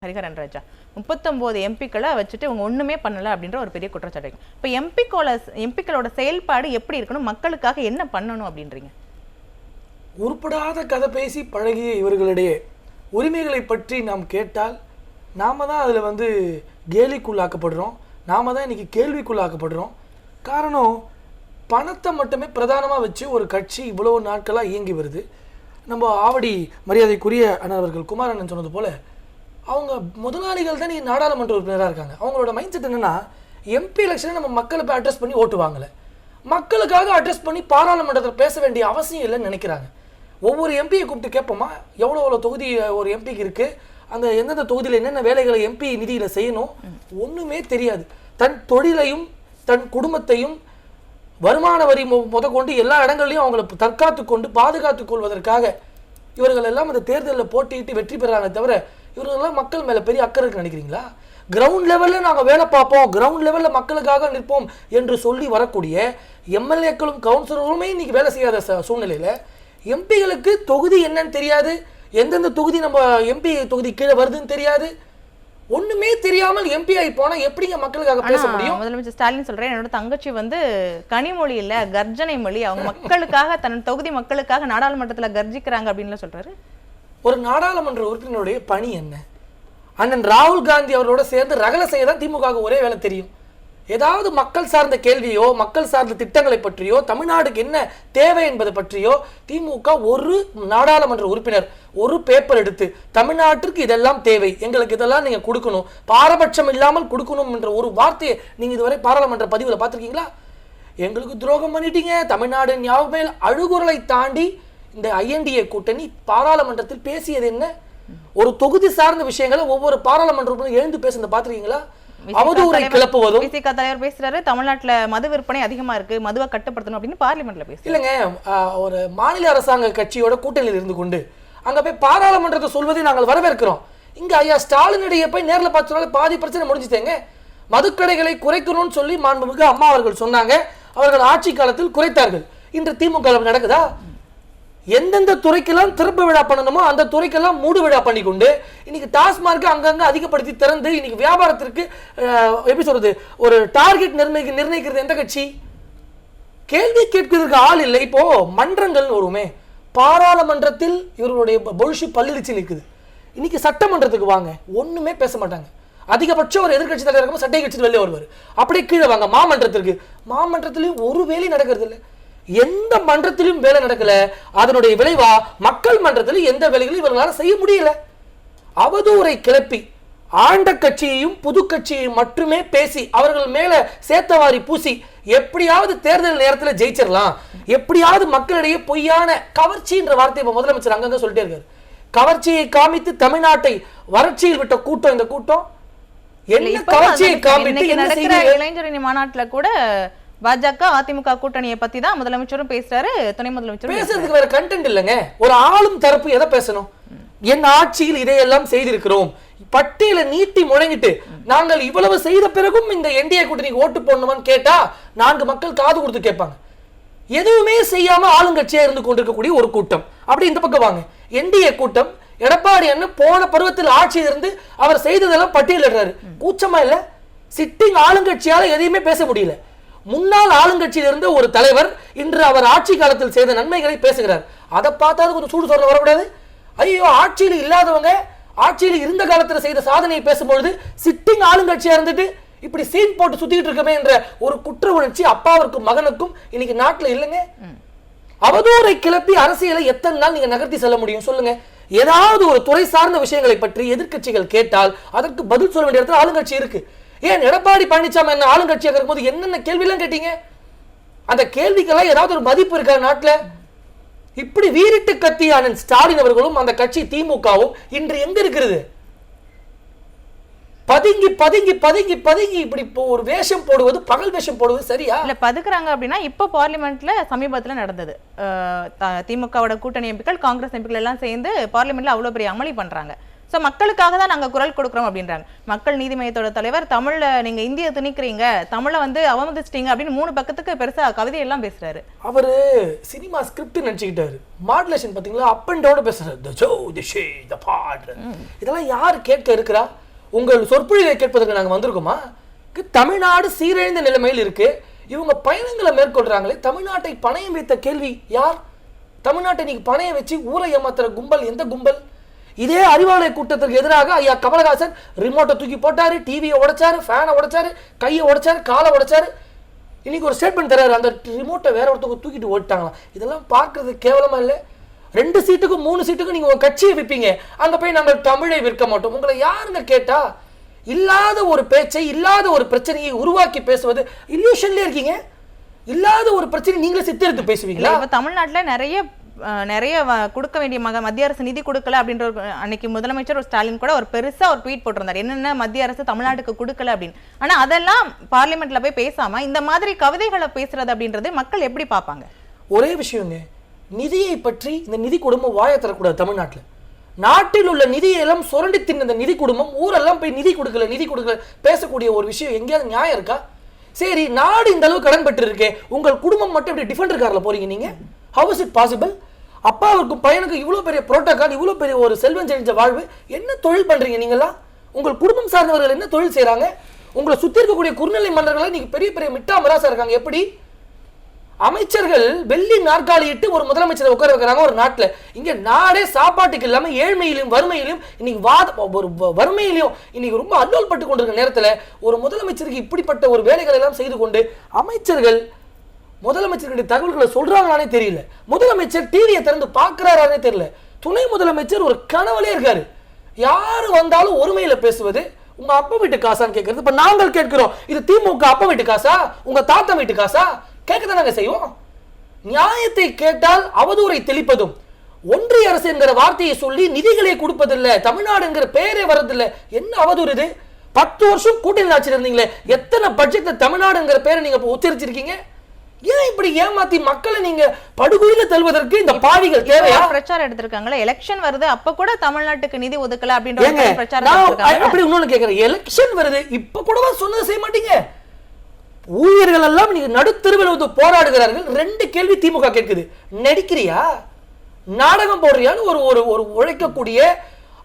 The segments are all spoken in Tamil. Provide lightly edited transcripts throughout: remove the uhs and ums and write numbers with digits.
ஹரிஹரன் ராஜா 39 எம்பிக்களை வச்சுட்டு இவங்க ஒண்ணுமே பண்ணல அப்படின்ற ஒரு பெரிய குற்றச்சாட்டு. இப்போ எம்பிக்களோட செயல்பாடு எப்படி இருக்கணும், மக்களுக்காக என்ன பண்ணணும் அப்படின்றீங்க? உருப்படாத கதை பேசி பழகிய இவர்களுடைய உரிமைகளை பற்றி நாம் கேட்டால் நாம தான் அதில் கேலிக்குள்ளாக்கப்படுறோம், நாம தான் இன்னைக்கு கேள்விக்குள்ளாக்கப்படுறோம். காரணம், பணத்தை மட்டுமே பிரதானமாக வச்சு ஒரு கட்சி இவ்வளவு நாட்களாக இயங்கி வருது. நம்ம ஆவடி மரியாதைக்குரிய அண்ணவர்கள் குமாரண்ணன் சொன்னது போல அவங்க முதலாளிகள் தான் நாடாளுமன்ற உறுப்பினராக இருக்காங்க. அவங்களோட மைண்ட் செட் என்னன்னா, எம்பி எலெக்ஷனை நம்ம மக்களை போய் அட்ரஸ் பண்ணி ஓட்டு வாங்கலை, மக்களுக்காக அட்ரஸ் பண்ணி பாராளுமன்றத்தில் பேச வேண்டிய அவசியம் இல்லைன்னு நினைக்கிறாங்க. ஒவ்வொரு எம்பியை கூப்பிட்டு கேட்போமா, எவ்வளோ தொகுதி ஒரு எம்பிக்கு இருக்குது, அந்த எந்தெந்த தொகுதியில் என்னென்ன வேலைகளை எம்பி நிதியில் செய்யணும், ஒன்றுமே தெரியாது. தன் தொழிலையும் தன் குடும்பத்தையும் வருமான வரி கொண்டு எல்லா இடங்கள்லையும் அவங்களை தற்காத்து கொண்டு பாதுகாத்துக் கொள்வதற்காக இவர்கள் எல்லாம் அந்த தேர்தலில் போட்டியிட்டு வெற்றி பெறாங்க. தவிர இவர்களெல்லாம் மக்கள் மேலே பெரிய அக்கறை இருக்குன்னு நினைக்கிறீங்களா? கிரவுண்ட் லெவலில் நாங்கள் வேலை பார்ப்போம், கிரவுண்ட் லெவலில் மக்களுக்காக நிற்போம் என்று சொல்லி வரக்கூடிய எம்எல்ஏக்களும் கவுன்சிலர்களுமே இன்னைக்கு வேலை செய்யாத சூழ்நிலையில் எம்பிகளுக்கு தொகுதி என்னன்னு தெரியாது, எந்தெந்த தொகுதி நம்ம எம்பி தொகுதி கீழே வருதுன்னு தெரியாது, ஒண்ணுமே தெரியாமல் எம்பி ஆகி போனா எப்படிங்க மக்களுக்காக பேச முடியும்? முதலமைச்சர் ஸ்டாலின் சொல்றேன், என்னோட தங்கச்சி கனிமொழி இல்ல கர்ஜனை மொழி, அவங்க மக்களுக்காக தன் தொகுதி மக்களுக்காக நாடாளுமன்றத்துல கர்ஜிக்கிறாங்க அப்படின்னு சொல்றாரு. ஒரு நாடாளுமன்ற உறுப்பினருடைய பணி என்ன? அண்ணன் ராகுல் காந்தி அவரோட சேர்ந்து ரகல செய்ய தான் திமுக ஒரே வேலை தெரியும். ஏதாவது மக்கள் சார்ந்த கேள்வியோ மக்கள் சார்ந்த திட்டங்களை பற்றியோ தமிழ்நாடுக்கு என்ன தேவை என்பதை பற்றியோ திமுக ஒரு நாடாளுமன்ற உறுப்பினர் ஒரு பேப்பர் எடுத்து தமிழ்நாட்டிற்கு இதெல்லாம் தேவை, எங்களுக்கு இதெல்லாம் நீங்க கொடுக்கணும், பாரபட்சம் இல்லாமல் கொடுக்கணும் என்ற ஒரு வார்த்தையை நீங்க இதுவரை பாராளுமன்ற பதிவில் பார்த்துருக்கீங்களா? எங்களுக்கு துரோகம் பண்ணிட்டீங்க தமிழ்நாடு ஞாபகம் அழுகுறலை தாண்டி இந்த ஐஎன்டிஏ கூட்டணி பாராளுமன்றத்தில் பேசியது என்ன? ஒரு தொகுதி சார்ந்த விஷயங்களை ஒவ்வொரு பாராளுமன்ற உறுப்பினர் எழுந்து பேசுறத பார்த்துருக்கீங்களா? அவதூறை கிளப்புவதும். விசிக தலைவர் பேசுறாரு, தமிழ்நாட்டுல மது விற்பனை அதிகமா இருக்கு, மதுவை கட்டுப்படுத்தணும் அப்படின்னு பார்லிமெண்ட்ல பேசுறாரு. இல்லங்க, ஒரு மாநில அரசாங்க கட்சியோட கூட்டணியில் இருந்து கொண்டு அங்க போய் பாராளுமன்றத்தை சொல்வதை நாங்கள் வரவேற்கிறோம். இங்க ஐயா ஸ்டாலினுடைய போய் நேரில் பார்த்து பாதி பிரச்சனை முடிஞ்சுட்டேங்க. மதுக்கடைகளை குறைக்கணும்னு சொல்லி மாண்புமிகு அம்மா அவர்கள் சொன்னாங்க, அவர்கள் ஆட்சி காலத்தில் குறைத்தார்கள். இன்று திமுக நடக்குதா? எந்தெந்த துறைக்கெல்லாம் திறப்பு விழா பண்ணணுமோ அந்த துறைக்கெல்லாம் மூடு விழா பண்ணி கொண்டு இன்னைக்கு டாஸ்மார்க் அங்கங்க அதிகப்படுத்தி திறந்து இன்னைக்கு வியாபாரத்திற்கு எப்படி சொல்றது, ஒரு டார்கெட் நிர்ணயிக்கிறது எந்த கட்சி? கேள்வி கேட்கிறதுக்கு ஆள் இல்லை. இப்போ மன்றங்கள் வருமே, பாராளுமன்றத்தில் இவர்களுடைய பொழுஷி பல்லிடிச்சு நிற்குது. இன்னைக்கு சட்டமன்றத்துக்கு வாங்க, ஒண்ணுமே பேச மாட்டாங்க. அதிகபட்சம் ஒரு எதிர்கட்சி தலைவர் இருக்கும், சட்டை கட்சி வெளியே வருவார். அப்படியே கீழே வாங்க மாமன்றத்திற்கு, மாமன்றத்திலையும் ஒரு வேலை நடக்கிறது இல்லை. எந்த மன்றத்திலும் வேலை நடக்கல. அதனுடைய விளைவா மக்கள் மன்றத்தில் எந்த வேலைகளும் இவர்களால் செய்ய முடியல. அவதூறை கிளப்பி ஆண்ட கட்சியையும் புது கட்சியையும் மட்டுமே பேசி அவர்கள் மேல சேத்தவாரி பூசி எப்படியாவது தேர்தல் நேரத்தில் ஜெயிச்சிடலாம், எப்படியாவது மக்களிடையே பொய்யான கவர்ச்சின்ற வார்த்தை முதலமைச்சர் அங்கங்க சொல்லிட்டே இருக்காரு. கவர்ச்சியை காமித்து தமிழ்நாட்டை வறட்சியில் விட்ட கூட்டம் இந்த கூட்டம். என்ன கவர்ச்சியை காமித்து இளைஞரணி மாநாட்டுல கூட பாஜக அதிமுக கூட்டணியை பத்தி தான் முதலமைச்சரும் பேசுறாரு, துணை முதலமைச்சரும் பேசுறதுக்கு வேற கண்டென்ட் இல்லைங்க. ஒரு ஆளும் தரப்பு எதை பேசணும்? என் ஆட்சியில் இதையெல்லாம் செய்திருக்கிறோம், பட்டியலை நீட்டி முழங்கிட்டு நாங்கள் இவ்வளவு செய்த பிறகும் இந்த என்டிஏ கூட்டணிக்கு ஓட்டு போடணுமான்னு கேட்டா 4 மக்கள் காது கொடுத்து கேட்பாங்க. எதுவுமே செய்யாம ஆளுங்கட்சியா இருந்து கொண்டிருக்கக்கூடிய ஒரு கூட்டம். அப்படி இந்த பக்கம் வாங்க, என்டிஏ கூட்டம் எடப்பாடி அண்ணன் போன பருவத்தில் ஆட்சியில் இருந்து அவர் செய்ததெல்லாம் பட்டியலிடுறாரு. கூச்சமா இல்ல? சிட்டிங் ஆளுங்கட்சியால எதையுமே பேச முடியல. முன்னாள் ஆளுங்கட்சியில் இருந்த ஒரு தலைவர் இன்று அவர் ஆட்சி காலத்தில் செய்த நன்மைகளை பேசுகிறார். அதை பார்த்தாது கொஞ்சம் சூடு சொல்ல வரக்கூடாது? ஐயோ, ஆட்சியில் இல்லாதவங்க ஆட்சியில் இருந்த காலத்தில் செய்த சாதனையை பேசும்பொழுது சிட்டிங் ஆளுங்கட்சியா இருந்துட்டு இப்படி சீன் போட்டு சுத்திட்டு இருக்கமே என்ற ஒரு குற்ற உணர்ச்சி அப்பாவிற்கும் மகனுக்கும் இன்னைக்கு நாட்டில் இல்லைங்க. அவதூறை கிளப்பி அரசியலை எத்தனை நாள் நீங்க நகர்த்தி செல்ல முடியும் சொல்லுங்க? ஏதாவது ஒரு துறை சார்ந்த விஷயங்களை பற்றி எதிர்கட்சிகள் கேட்டால் அதற்கு பதில் சொல்ல வேண்டிய இடத்துல ஆளுங்கட்சி இருக்கு. ஏன் எடப்பாடி பழனிசாமி என்ன ஆளுங்கட்சியாக இருக்கும்போது என்னென்ன கேள்வி எல்லாம் கேட்டீங்க? அந்த கேள்விக்கெல்லாம் ஏதாவது ஒரு மதிப்பு இருக்கா நாட்டில்? இப்படி வீரிட்டு கத்தியான ஸ்டாலின் அவர்களும் அந்த கட்சி திமுகவும் இன்று எங்க இருக்கிறது? பதுங்கி பதுங்கி பதுங்கி பதுங்கி இப்படி ஒரு வேஷம் போடுவது, பகல் வேஷம் போடுவது சரியா? இல்ல பதுக்குறாங்க அப்படின்னா இப்போ பார்லிமெண்ட்ல சமீபத்துல நடந்தது, திமுகவோட கூட்டணி எம்பிக்கள் காங்கிரஸ் எம்பிக்கள் எல்லாம் சேர்ந்து பார்லிமெண்ட்ல அவ்வளவு பெரிய அமளி பண்றாங்க. ஸோ மக்களுக்காக தான் நாங்கள் குரல் கொடுக்குறோம் அப்படின்றாங்க. மக்கள் நீதி மையத்தோட தலைவர் தமிழ்ல நீங்க இந்திய திணிக்கிறீங்க, தமிழை வந்து அவமதிச்சிட்டீங்க அப்படின்னு 3 பக்கத்துக்கு பெருசா கவிதையெல்லாம் பேசுறாரு. அவரு சினிமா ஸ்கிரிப்ட் நினைச்சுக்கிட்டாரு. மாடுலேஷன் பாத்தீங்களா, அப் அண்ட் டவுன் பேசுறாரு. இதெல்லாம் யார் கேட்க இருக்கிறா? உங்கள் சொற்பொழிவை கேட்பதற்கு நாங்க வந்திருக்கோமா? தமிழ்நாடு சீரழிந்த நிலைமையில் இருக்கு. இவங்க பயணங்களை மேற்கொள்றாங்களே, தமிழ்நாட்டை பணையம் வைத்த கேள்வி யார்? தமிழ்நாட்டை நீங்க பணையம் வச்சு ஊரை ஏமாத்துற கும்பல் எந்த கும்பல்? இதே அறிவாலய கூட்டத்திற்கு எதிராக ஐயா கமலஹாசன் ரிமோட்டை தூக்கி போட்டாரு, டிவியை உடைச்சாரு, ஃபேனை உடைச்சாரு, கையை உடைச்சாரு, காலை உடைச்சாரு. இன்னைக்கு ஒரு ஸ்டேட்மெண்ட் தராரு, அந்த ரிமோட்டை வேற ஒருத்தவங்க தூக்கிட்டு ஓட்டாங்களாம். இதெல்லாம் பார்க்கறது கேவலமா இல்லை? 2 சீட்டுக்கும் 3 சீட்டுக்கும் நீங்க உங்க கட்சியை விற்பீங்க, அங்க போய் நாங்கள் தமிழை விற்க மாட்டோம். உங்களை யாருங்க கேட்டா? இல்லாத ஒரு பேச்சை, இல்லாத ஒரு பிரச்சனையை உருவாக்கி பேசுவது இல்யூஷன்ல இருக்கீங்க. இல்லாத ஒரு பிரச்சனை நீங்களே சித்தரித்து பேசுவீங்களா? இப்ப தமிழ்நாட்டுல நிறைய கொடுக்க வேண்டிய மத்திய அரசு நிதி கொடுக்கல அப்படின்ற அன்னைக்கு முதலமைச்சர் ஸ்டாலின் கூட ஒரு பெருசா ஒரு ட்வீட் போட்டிருந்தார், என்னென்ன மத்திய அரசு தமிழ்நாட்டுக்கு கொடுக்கல அப்படின்னு. ஆனா அதெல்லாம் பார்லிமெண்ட்ல போய் பேசாம இந்த மாதிரி கவிதைகளை பேசுறது அப்படின்றது மக்கள் எப்படி பார்ப்பாங்க? ஒரே விஷயங்க, நிதியை பற்றி இந்த நிதி குடும்பம் வாய தரக்கூடாது. தமிழ்நாட்டில் நாட்டில் உள்ள நிதியை எல்லாம் சுரண்டி தின்ன நிதி குடும்பம் ஊரெல்லாம் போய் நிதி கொடுக்கல பேசக்கூடிய ஒரு விஷயம் எங்கேயாவது நியாயம் இருக்கா? சரி, நாடு இந்த அளவு கடன் பெற்று இருக்கே, உங்கள் குடும்பம் மட்டும் இப்படி டிஃபெண்டர் கார்ல போறீங்க நீங்க? How is it possible? அப்பாவுக்கும் பையனுக்கு இவ்வளவு பெரிய புரோட்டோகால், இவ்வளவு பெரிய ஒரு செல்வம் செழிச்ச வாழ்வு, என்ன தொழில் பண்றீங்க நீங்களா? உங்கள் குடும்பம் சார்ந்தவர்கள் என்ன தொழில் செய்யறாங்க? உங்களை சுத்தி இருக்கக்கூடிய குறுநிலை மன்னர்கள் நீங்க பெரிய பெரிய மிட்டா மராசா இருக்காங்க. எப்படி அமைச்சர்கள் வெள்ளி நாற்காலியிட்டு ஒரு முதலமைச்சரை உட்கார வைக்கிறாங்க ஒரு நாட்டுல? இங்க நாடே சாப்பாட்டுக்கு இல்லாம ஏழ்மையிலும் வறுமையிலும் இன்னைக்கு வறுமையிலையும் இன்னைக்கு ரொம்ப அல்லோல் பட்டு கொண்டிருக்க நேரத்துல ஒரு முதலமைச்சருக்கு இப்படிப்பட்ட ஒரு வேலைகளை எல்லாம் செய்து கொண்டு அமைச்சர்கள் முதலமைச்சருடைய தகவல்களை சொல்றாங்களானே தெரியல. முதலமைச்சர் டிவியை திறந்து பார்க்கிறாரானே தெரியல. துணை முதலமைச்சர் ஒரு கனவுலே இருக்காரு. யாரு வந்தாலும் ஒருமையில பேசுவது. உங்க அப்பா வீட்டு காசான்னு கேட்கறது. இப்ப நாங்கள் கேட்கிறோம், இது திமுக அப்பா வீட்டு காசா, உங்க தாத்தா வீட்டு காசா? கேட்கதான் நாங்க செய்வோம். நியாயத்தை கேட்டால் அவதூறை தெளிப்பதும், ஒன்றிய அரசு என்கிற வார்த்தையை சொல்லி நிதிகளை கொடுப்பதில்லை, தமிழ்நாடு என்கிற பெயரே வரதில்லை, என்ன அவதூறு இது? 10 வருஷம் கூட்டணி ஆட்சியில் இருந்தீங்களே, எத்தனை பட்ஜெட்ல தமிழ்நாடு என்கிற பெயரை நீங்க உச்சரிச்சிருக்கீங்க? ஏன் இப்படி ஏமாத்தி மக்களை நீங்க படுகொலையில தள்ளுவதற்கு இந்த பாவிகள் தேவையா? பிரச்சாரம் எடுத்திருக்காங்களா? எலெக்ஷன் வருது, அப்ப கூட தமிழ்நாட்டுக்கு நிதி ஒதுக்கல அப்படின்ற பிரச்சாரம் எடுத்திருக்காங்க. அப்படி இன்னொன்னு கேக்குறேன், எலெக்ஷன் வருது இப்ப கூடவா சொன்னதை செய்ய மாட்டீங்க? ஊழியர்கள் எல்லாம் நீங்க நடுத்தெருவில் வந்து போராடுகிறார்கள். 2 கேள்வி திமுக கேட்குது, நடிக்கிறியா, நாடகம் போடுறியான்னு ஒரு உழைக்கக்கூடிய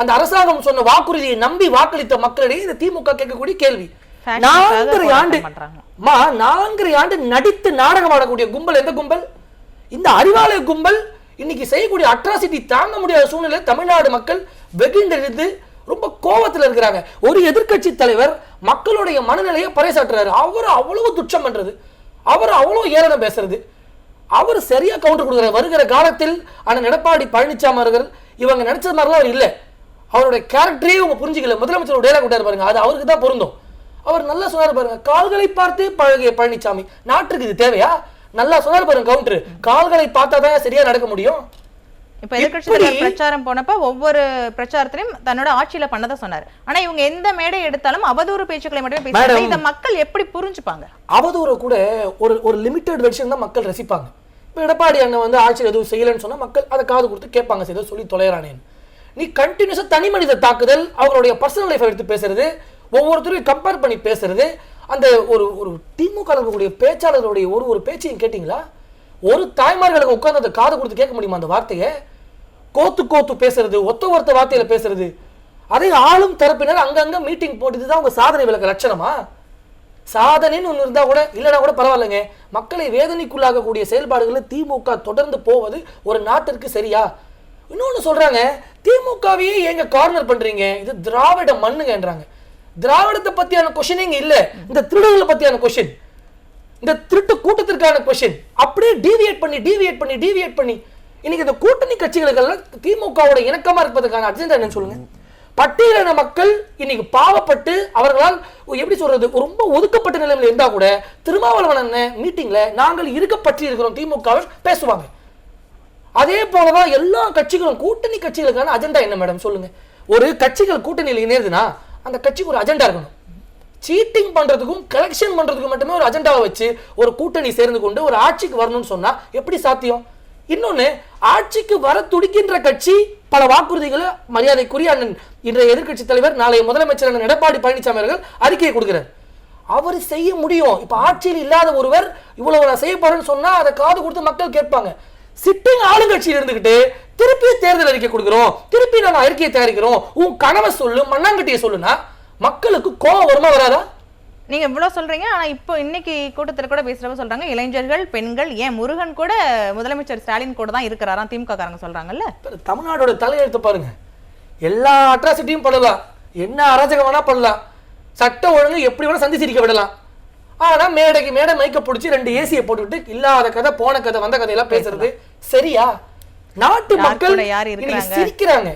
அந்த அரசாங்கம் சொன்ன வாக்குறுதியை நம்பி வாக்களித்த மக்களிடையே இந்த திமுக கேட்கக்கூடிய கேள்வி. 4 ஆண்டு நடித்து நாடகம் ஆடக்கூடிய கும்பல் எந்த கும்பல்? இந்த அறிவாலய கும்பல் இன்னைக்கு செய்யக்கூடிய அட்ராசிட்டி தாங்க முடியாத சூழ்நிலை தமிழ்நாடு மக்கள் வெகுண்டெழுந்து ரொம்ப கோபத்தில் இருக்கிறாங்க. ஒரு எதிர்க்கட்சி தலைவர் மக்களுடைய மனநிலையை பறைசாற்றுறாரு. அவர் அவ்வளவு துச்சம் பண்றது, அவர் அவ்வளவு ஏளனம் பேசுறது, அவர் சரியா கவுண்டர் கொடுக்குறாரு. வருகிற காலத்தில் அண்ணன் எடப்பாடி பழனிசாமி அவர்கள் இவங்க நினைச்சது மாதிரிலாம் அவர் இல்லை. அவருடைய கேரக்டரே இவங்க புரிஞ்சுக்கல. முதலமைச்சர் டேலாக் விட்டாரு பாருங்க, அது அவருக்கு தான் பொருந்தும். அவர் நல்லா சொன்னார் பாருங்க, கால்களை பார்த்து பழகிய பழனிசாமி. நாட்டுக்கு இது தேவையா? நல்லா சொன்னார் பாருங்க கவுண்டர், கால்களை பார்த்தா தான் சரியா நடக்க முடியும். இப்ப எதிர்க்கட்சி தலைவர் பிரச்சாரம் போனப்ப ஒவ்வொரு பிரச்சாரத்திலையும் தன்னோட ஆட்சியில பண்ணதை சொன்னார். ஆனா இவங்க எந்த மேடை எடுத்தாலும் அவதூறு பேச்சுக்களை மட்டுமே பேசுறாங்க. இத மக்கள் எப்படி புரிஞ்சுப்பாங்க? அவதூறு கூட ஒரு லிமிட்டட் வெர்ஷன் தான் மக்கள் ரசிப்பாங்க. இப்ப எடப்பாடி அண்ணன் வந்து ஆட்சியில் எதுவும் செய்யலன்னு சொன்னா மக்கள் அதை காது கொடுத்து கேட்பாங்க, ஏதோ சொல்லி தொலைறானேன்னு. நீ கண்டினியூஸா தனி மனித தாக்குதல், அவங்களுடைய பர்சனல் லைஃப் எடுத்து பேசுறது, ஒவ்வொருத்தரையும் கம்பேர் பண்ணி பேசுறது, அந்த ஒரு திமுக இருக்கக்கூடிய பேச்சாளர்களுடைய ஒரு பேச்சையும் கேட்டீங்களா? ஒரு தாய்மார்களுக்கு உட்கார்ந்து அந்த காது கொடுத்து கேட்க முடியுமா அந்த வார்த்தையை? கோத்து பேசுறது, ஒத்த வார்த்தையில பேசுறது. அதே ஆளும் தரப்பினர் அங்கங்க மீட்டிங் போட்டுதான் உங்க சாதனை விளக்க லட்சணமா? சாதனைன்னு ஒன்று இருந்தா கூட இல்லைன்னா கூட பரவாயில்லைங்க. மக்களை வேதனைக்குள்ளாகக்கூடிய செயல்பாடுகளை திமுக தொடர்ந்து போவது ஒரு நாட்டிற்கு சரியா? இன்னொன்னு சொல்றாங்க, திமுகவையே எங்க கார்னர் பண்றீங்க, இது திராவிட மண்ணுங்கன்றாங்க. திராவிடத்தை பத்தியான கொஸ்டின் இங்க இல்ல, இந்த திருடர்களை பத்தியான கொஸ்டின், இந்த திருட்டு கூட்டத்திற்கான கொஸ்டின். அப்படியே டீவியேட் பண்ணி இன்னைக்கு இந்த கூட்டணி கட்சிகளுக்கெல்லாம் திமுகவோட இணக்கமா இருப்பதற்கான அஜெண்டா என்னன்னு சொல்லுங்க. பட்டியலின மக்கள் இன்னைக்கு பாவப்பட்டு அவர்களால் எப்படி சொல்றது ரொம்ப ஒதுக்கப்பட்ட நிலைமையில இருந்தா கூட திருமாவளவன் மீட்டிங்ல நாங்கள் இருக்கப்பற்றி இருக்கிறோம் திமுக பேசுவாங்க. அதே போலதான் எல்லா கட்சிகளும் கூட்டணி கட்சிகளுக்கான அஜெண்டா என்ன மேடம் சொல்லுங்க. ஒரு கட்சிகள் கூட்டணியில் இணையதுன்னா அந்த கட்சிக்கு ஒரு அஜெண்டா இருக்கணும். சீட்டிங் பண்றதுக்கும் கலெக்ஷன் பண்றதுக்கும் மட்டுமே ஒரு அஜெண்டாவை வச்சு ஒரு கூட்டணி சேர்ந்து கொண்டு ஒரு ஆட்சிக்கு வரணும்னு சொன்னா எப்படி சாத்தியம்? இன்னொன்னு, ஆட்சிக்கு வர துடிக்கின்ற கட்சி பல வாக்குறுதிகளை மரியாதைக்குரிய அண்ணன் இன்றைய எதிர்க்கட்சி தலைவர் நாளைய முதலமைச்சர் அண்ணன் எடப்பாடி பழனிசாமி அவர்கள் அறிக்கையை கொடுக்கிறார். அவர் செய்ய முடியும். இப்ப ஆட்சியில் இல்லாத ஒருவர் இவ்வளவு நான் செய்ய போறேன்னு சொன்னா அதை காது கொடுத்து மக்கள் கேட்பாங்க. சிட்டிங் ஆளுங்கட்சியில் இருந்துகிட்டு திருப்பி தேர்தல் அறிக்கை கொடுக்கிறோம், திருப்பி நான் அறிக்கையை தயாரிக்கிறோம், உன் கனவை சொல்லு, மண்ணாங்கட்டியை சொல்லுனா மக்களுக்கு கோபம் வருமா வராதா? நீங்க இவ்வளவு சொல்றீங்க. ஆனா இப்போ இன்னைக்கு கூட்டத்தில் கூட பேசுறவங்க சொல்றாங்க இளைஞர்கள், பெண்கள், ஏன் முருகன் கூட முதலமைச்சர் ஸ்டாலின் கூட தான் இருக்கிறாராம் திமுக காரங்க சொல்றாங்கல்ல. தமிழ்நாடோட தலையெழுத்து பாருங்க. எல்லா அட்ராசிட்டியும் பண்ணலாம், என்ன அராஜகம் வேணா பண்ணலாம், சட்ட ஒழுங்கு எப்படி வேணா சந்தி சிரிக்க விடலாம். ஆனா மேடைக்கு மேடை மைக்க பிடிச்சி 2 ஏசியை போட்டுவிட்டு இல்லாத கதை போன கதை வந்த கதையெல்லாம் பேசுறது சரியா? நாட்டு மக்கள் சிரிக்கிறாங்க.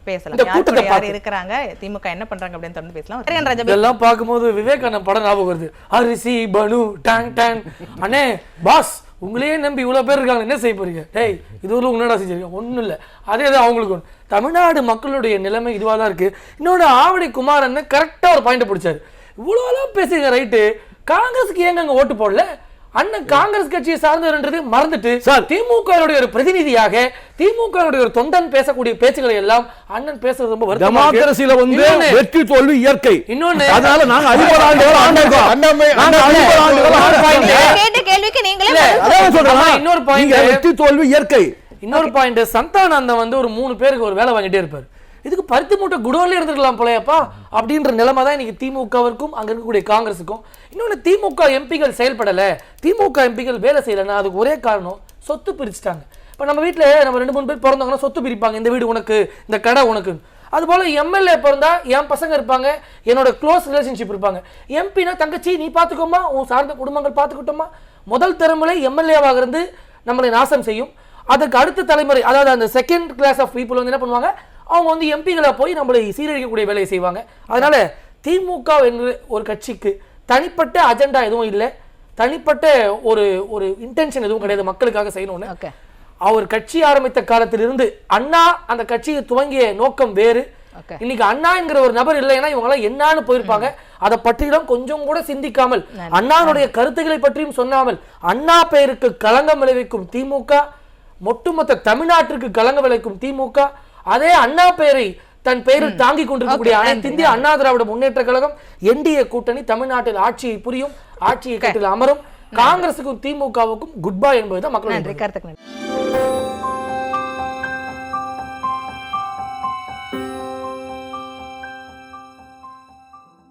பேசலாம் யார் இருக்கிறாங்க, திமுக என்ன பண்றாங்க அப்படின்னு தொடர்ந்து பேசலாம். இதெல்லாம் பார்க்கும்போது விவேகானந்த படம் ஞாபகம் வருது. அரிசி பனு டாங் டாங். அண்ணே பாஸ் உங்களையே நம்பி இவ்வளவு பேர் இருக்காங்க, என்ன செய்ய போறீங்க? டேய் இது ஒரு உன்னடா செஞ்சிருக்கீங்க, ஒண்ணும் இல்ல. அதேதான் அவங்களுக்கு ஒண்ணு. தமிழ்நாடு மக்களுடைய நிலைமை இதுவா தான் இருக்கு. இன்னொன்னு ஆவடி குமாரன் கரெக்டா ஒரு பாயிண்ட் பிடிச்சாரு. இவ்வளவுலாம் பேசுங்க ரைட்டு, காங்கிரஸுக்கு ஏங்க அங்க ஓட்டு போடல? அண்ணன் காங்கிரஸ் கட்சியை சார்ந்தவர்ன்றது மறந்துட்டு திமுக ஒரு பிரதிநிதியாக திமுக ஒரு தொண்டன் பேசக்கூடிய பேச்சுகளை எல்லாம் அண்ணன் பேசுறது ரொம்ப வருத்தமா இருக்கு. டெமோக்ரஸில வந்து வெற்றி தோல்வி இயற்கை. இன்னொன்னு அதனால நாங்க 50 ஆண்டுகள் ஆண்டோம். கேட்ட கேள்விக்கு நீங்களே அதான் சொல்றேன். இன்னொரு பாயிண்ட், வெற்றி தோல்வி இயற்கை. இன்னொரு பாயிண்ட், சந்தானந்தம் வந்து ஒரு 3 பேருக்கு ஒரு வேலை வாங்கிட்டே இருப்பாரு. இதுக்கு பருத்தி மூட்டை குடோன்ல இருந்துக்கலாம் போலயப்பா அப்படின்ற நிலைமை தான் இன்னைக்கு திமுகவிற்கும் அங்க இருக்கக்கூடிய காங்கிரஸுக்கும். இன்னொன்னு, திமுக எம்பிகள் செயல்படல, திமுக எம்பிகள் வேலை செய்யலன்னா அதுக்கு ஒரே காரணம் சொத்து பிரிச்சுட்டாங்க. இப்ப நம்ம வீட்டுல நம்ம 2-3 பேர் பிறந்தவங்கன்னா சொத்து பிரிப்பாங்க, இந்த வீடு உனக்கு, இந்த கடை உனக்கு. அது போல எம்எல்ஏ பிறந்தா என் பசங்க இருப்பாங்க, என்னோட க்ளோஸ் ரிலேஷன்ஷிப் இருப்பாங்க. எம்பினா தங்கச்சி நீ பாத்துக்கோமா, உன் சார்ந்த குடும்பங்கள் பாத்துக்கிட்டோமா. முதல் தலைமுறை எம்எல்ஏவாக இருந்து நம்மளை நாசம் செய்யும். அதுக்கு அடுத்த தலைமுறை, அதாவது அந்த செகண்ட் கிளாஸ் ஆஃப் பீப்புள் வந்து என்ன பண்ணுவாங்க, அவங்க வந்து எம்பிகளை போய் நம்மளை சீரழிக்கக்கூடிய வேலையை செய்வாங்க. அதனால திமுக என்ற ஒரு கட்சிக்கு தனிப்பட்ட அஜெண்டா எதுவும் இல்லை, தனிப்பட்ட ஒரு ஒரு இன்டென்ஷன் எதுவும் கிடையாது மக்களுக்காக செய்யணும்னு. அவர் கட்சி ஆரம்பித்த காலத்திலிருந்து அண்ணா அந்த கட்சியை துவங்கிய நோக்கம் வேறு. இன்னைக்கு அண்ணா என்கிற ஒரு நபர் இல்லைன்னா இவங்க எல்லாம் என்னன்னு போயிருப்பாங்க. அதை பற்றியும் கொஞ்சம் கூட சிந்திக்காமல், அண்ணாவுடைய கருத்துக்களை பற்றியும் சொன்னாமல், அண்ணா பெயருக்கு களங்கம் விளைவிக்கும் திமுக, ஒட்டுமொத்த தமிழ்நாட்டிற்கு களங்கம் விளைவிக்கும் திமுக, அதே அண்ணா பெயரை தன் பெயரில் தாங்கிக் கொண்டிருக்கக்கூடிய அனைத்து இந்திய அண்ணா திராவிட முன்னேற்ற கழகம் என்டிஏ கூட்டணி தமிழ்நாட்டில் ஆட்சியை புரியும், ஆட்சியை கட்டில் அமரும். காங்கிரசுக்கும் திமுகவுக்கும் குட் பை என்பதுதான் மக்கள்.